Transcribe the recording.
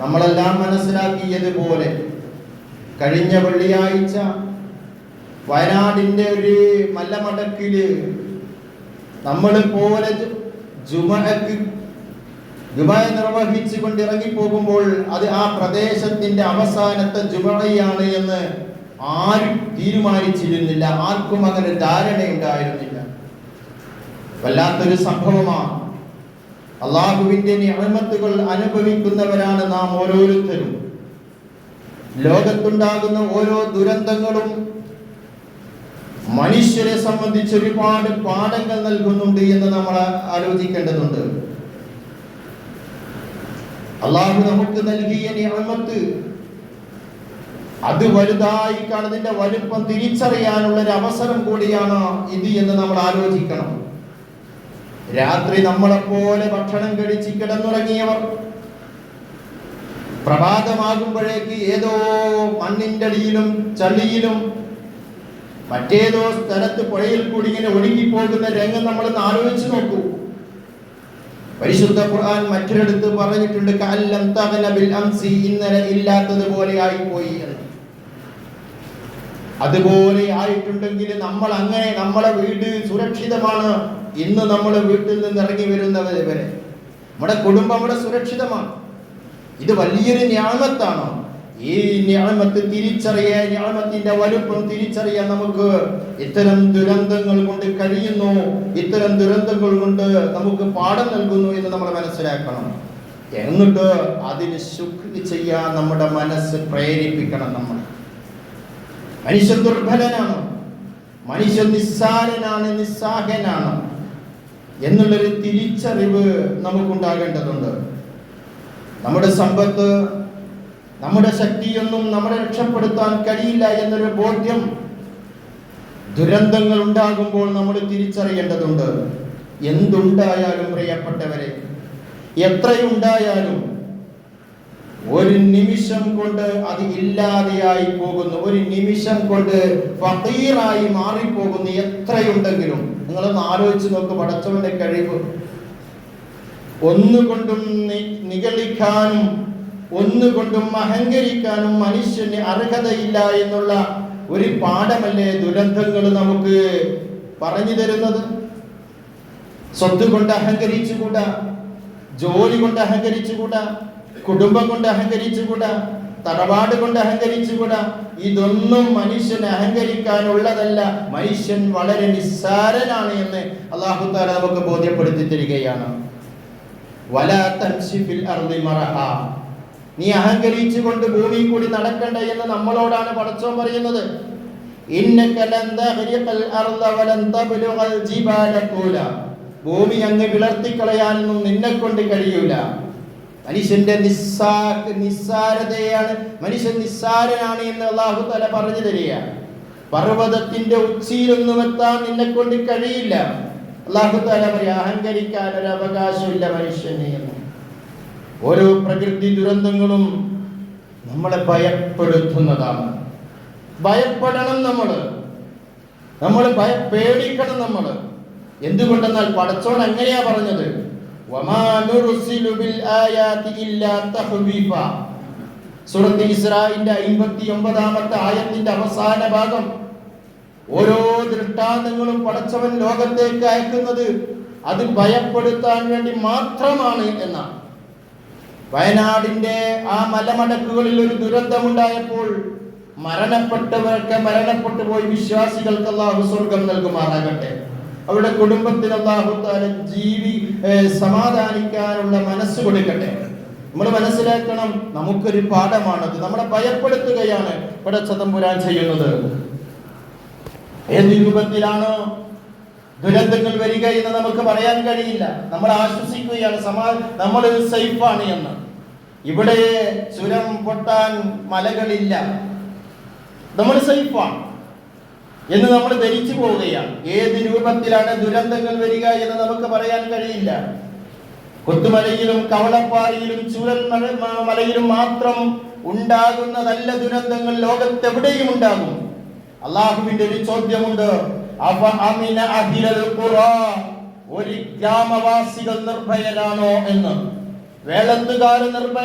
നമ്മളെല്ലാം മനസ്സിലാക്കിയതുപോലെ കഴിഞ്ഞ വെള്ളിയാഴ്ച വയനാടിന്റെ ഒരു മലമടക്കില് നമ്മളെപ്പോലെ ജുമ നിർവഹിച്ചു കൊണ്ട് ഇറങ്ങിപ്പോകുമ്പോൾ അത് ആ പ്രദേശത്തിന്റെ അവസാനത്തെ ജുമയാണ് എന്ന് ആരും തീരുമാനിച്ചിരുന്നില്ല. ആർക്കും അങ്ങനെ ധാരണയുണ്ടായിരുന്നില്ല. വല്ലാത്തൊരു സംഭവമാണ്. അള്ളാഹുവിന്റെ നിഅമത്തുകൾ അനുഭവിക്കുന്നവരാണ് നാം ഓരോരുത്തരും. ലോകത്തുണ്ടാകുന്ന ഓരോ ദുരന്തങ്ങളും മനുഷ്യരെ സംബന്ധിച്ച് ഒരുപാട് പാഠങ്ങൾ നൽകുന്നുണ്ട് എന്ന് നമ്മൾ ആലോചിക്കേണ്ടതുണ്ട്. അള്ളാഹു നമുക്ക് നൽകിയ നിഅമത്ത് അത് വലുതായി കാണുന്നതിന്റെ വലുപ്പം തിരിച്ചറിയാനുള്ള ഒരു അവസരം കൂടിയാണ് ഇത് എന്ന് നമ്മൾ ആലോചിക്കണം. രാത്രി നമ്മളെപ്പോലെ ഭക്ഷണം കഴിച്ച് കിടന്നുറങ്ങിയവർ പ്രഭാതമാകുമ്പോഴേക്ക് ഏതോ മണ്ണിന്റെ അടിയിലും ചളിയിലും മറ്റേതോ സ്ഥലത്ത് പുഴയിൽ കൂടി ഇങ്ങനെ ഒഴുകിപ്പോകുന്ന രംഗം നമ്മളൊന്ന് ആലോചിച്ച് നോക്കൂ. പരിശുദ്ധ ഖുർആൻ മറ്റൊരിടത്ത് പറഞ്ഞിട്ടുണ്ട്, കഅല്ലം തഗ്ന ബിൽ അംസി, ഇന്നലെ ഇല്ലാത്തതുപോലെ ആയിപ്പോയി എന്ന്. അതുപോലെ ആയിട്ടുണ്ടെങ്കിൽ നമ്മൾ അങ്ങനെ നമ്മളെ വീട് സുരക്ഷിതമാണ്. ഇന്ന് നമ്മുടെ വീട്ടിൽ നിന്ന് ഇറങ്ങി വരുന്നവരെ വരെ നമ്മുടെ കുടുംബം ഇവിടെ സുരക്ഷിതമാണ്. ഇത് വലിയൊരു നിഅമത്താണ്. ഈ നിഅമത്ത് തിരിച്ചറിയാൻ, നിഅമത്തിന്റെ വലുപ്പം തിരിച്ചറിയാൻ നമുക്ക് ഇത്തരം ദുരന്തങ്ങൾ കൊണ്ട് കഴിയുന്നു. ഇത്തരം ദുരന്തങ്ങൾ കൊണ്ട് നമുക്ക് പാഠം നൽകുന്നു എന്ന് നമ്മൾ മനസ്സിലാക്കണം. എന്നിട്ട് അതിന് ശുക്ർ ചെയ്യാൻ നമ്മുടെ മനസ്സ് പ്രേരിപ്പിക്കണം. നമ്മൾ മനുഷ്യൻ ദുർബലനാണ്, മനുഷ്യൻ നിസ്സാരനാണ്, നിസ്സഹായനാണ് എന്നുള്ളൊരു തിരിച്ചറിവ് നമുക്കുണ്ടാകേണ്ടതുണ്ട്. നമ്മുടെ സമ്പത്ത്, നമ്മുടെ ശക്തിയൊന്നും നമ്മളെ രക്ഷപ്പെടുത്താൻ കഴിയില്ല എന്നൊരു ബോധ്യം ദുരന്തങ്ങൾ ഉണ്ടാകുമ്പോൾ നമ്മൾ തിരിച്ചറിയേണ്ടതുണ്ട്. എന്തുണ്ടായാലും പ്രിയപ്പെട്ടവരെ, എത്രയുണ്ടായാലും ഒരു നിമിഷം കൊണ്ട് അത് ഇല്ലാതെയായി പോകുന്നു. ഒരു നിമിഷം കൊണ്ട് ഫഖീറായി മാറിപ്പോകുന്നു. എത്രയുണ്ടെങ്കിലും നിങ്ങളൊന്ന് ആലോചിച്ച് നോക്ക്. പടച്ചവന്റെ കഴിവ് ഒന്നുകൊണ്ടും നിഗളിക്കാനും ഒന്നുകൊണ്ടും അഹങ്കരിക്കാനും മനുഷ്യന് അർഹതയില്ല എന്നുള്ള ഒരു പാഠമല്ലേ ദുരന്തങ്ങൾ നമുക്ക് പറഞ്ഞു തരുന്നത്. സ്വത്ത് കൊണ്ട് അഹങ്കരിച്ചുകൂടാ, ജോലി കൊണ്ട് അഹങ്കരിച്ചുകൂടാ, കുടുംബം കൊണ്ട് അഹങ്കരിച്ചുകൂടാ, തറവാട് കൊണ്ട് അഹങ്കരിച്ചുകൂടാ. ഇതൊന്നും മനുഷ്യന് അഹങ്കരിക്കാനുള്ളതല്ല. മനുഷ്യൻ വളരെ നിസ്സാരനാണ് എന്ന് അല്ലാഹു തആല നമുക്ക് ബോധ്യപ്പെടുത്തി തരികയാണ്. വലാ തംശി ഫിൽ അർളി മറഹ, നീ അഹങ്കരിച്ചുകൊണ്ട് ഭൂമിയിൽ കൂടി നടക്കണ്ട എന്ന് നമ്മളോടാണ് പടച്ചോൻ പറയുന്നത്. ഇന്നക ലൻ തഗ്രിഖൽ അർള വലൻ തബ്ലുഗൽ ജിബാല തൂല, ഭൂമി അങ്ങ് വിളർത്തിക്കളയാനൊന്നും നിന്നെ കൊണ്ട് കഴിയൂല. മനുഷ്യന്റെ നിസ്സാരതയാണ്, മനുഷ്യൻ നിസ്സാരനാണ് എന്ന് അല്ലാഹു തആല പറഞ്ഞു തരികയാണ്. പർവ്വതത്തിന്റെ ഉച്ചിയിലൊന്നും എത്താൻ നിന്നെ കൊണ്ട് കഴിയില്ല. അല്ലാഹു തആല പറയാ, അഹങ്കരിക്കാൻ ഒരു അവകാശമില്ല മനുഷ്യന് എന്ന്. ഓരോ പ്രകൃതി ദുരന്തങ്ങളും നമ്മളെ ഭയപ്പെടുത്തുന്നതാണ്. ഭയപ്പെടണം നമ്മൾ പേടിക്കണം നമ്മൾ. എന്തുകൊണ്ടെന്നാൽ പടച്ചോൻ അങ്ങനെയാ പറഞ്ഞത്, വമാ നുർസിലു ബിൽ ആയാതി ഇല്ലാ തഖ്വീഫ. സൂറത്ത് ഇസ്രായിന്റെ 59-ാമത്തെ ആയത്തിന്റെ അവസാന ഭാഗം. ഓരോ ദൃഷ്ടാന്തങ്ങളും പടച്ചവൻ ലോകത്തേക്ക് അയക്കുന്നത് അത് ഭയപ്പെടുത്താൻ വേണ്ടി മാത്രമാണ് എന്നാണ്. വയനാടിന്റെ ആ മലമടക്കുകളിൽ ഒരു ദുരന്തമുണ്ടായപ്പോൾ മരണപ്പെട്ടവർക്ക് മരണപ്പെട്ടു പോയി വിശ്വാസികൾക്ക് അല്ലാഹു സ്വർഗം നൽകുമാറാകട്ടെ. അവരുടെ കുടുംബത്തിന് അല്ലാഹു തആല സമാധാനിക്കാനുള്ള മനസ്സ് കൊടുക്കട്ടെ. നമ്മൾ മനസ്സിലാക്കണം, നമുക്കൊരു പാഠമാണത്. നമ്മളെ ഭയപ്പെടുത്തുകയാണ് പടച്ചതമ്പുരാൻ ചെയ്യുന്നത്. ഏത് രൂപത്തിലാണ് ദുരന്തങ്ങൾ വരിക എന്ന് നമുക്ക് പറയാൻ കഴിയില്ല. നമ്മൾ ആശ്വസിക്കുകയാണ്, നമ്മൾ സേഫാണ് എന്ന്. ഇവിടെ ചുരം പൊട്ടാൻ മലകളില്ല, നമ്മൾ സേഫാണ് എന്ന് നമ്മൾ ധരിച്ചു പോവുകയാണ്. ഏത് രൂപത്തിലാണ് ദുരന്തങ്ങൾ വരിക എന്ന് നമുക്ക് പറയാൻ കഴിയില്ല. കൊത്തുമലയിലും കവളപ്പാറയിലും ചൂരൽ മലയിലും മാത്രം ഉണ്ടാകുന്നതല്ല ദുരന്തങ്ങൾ, ലോകത്തെവിടെയും ഉണ്ടാകും. അള്ളാഹുവിന്റെ ഒരു ചോദ്യമുണ്ട്, ഒരു ഗ്രാമവാസികൾ നിർഭയരാണോ എന്ന്. വേളത്തുകാർ നിർഭയ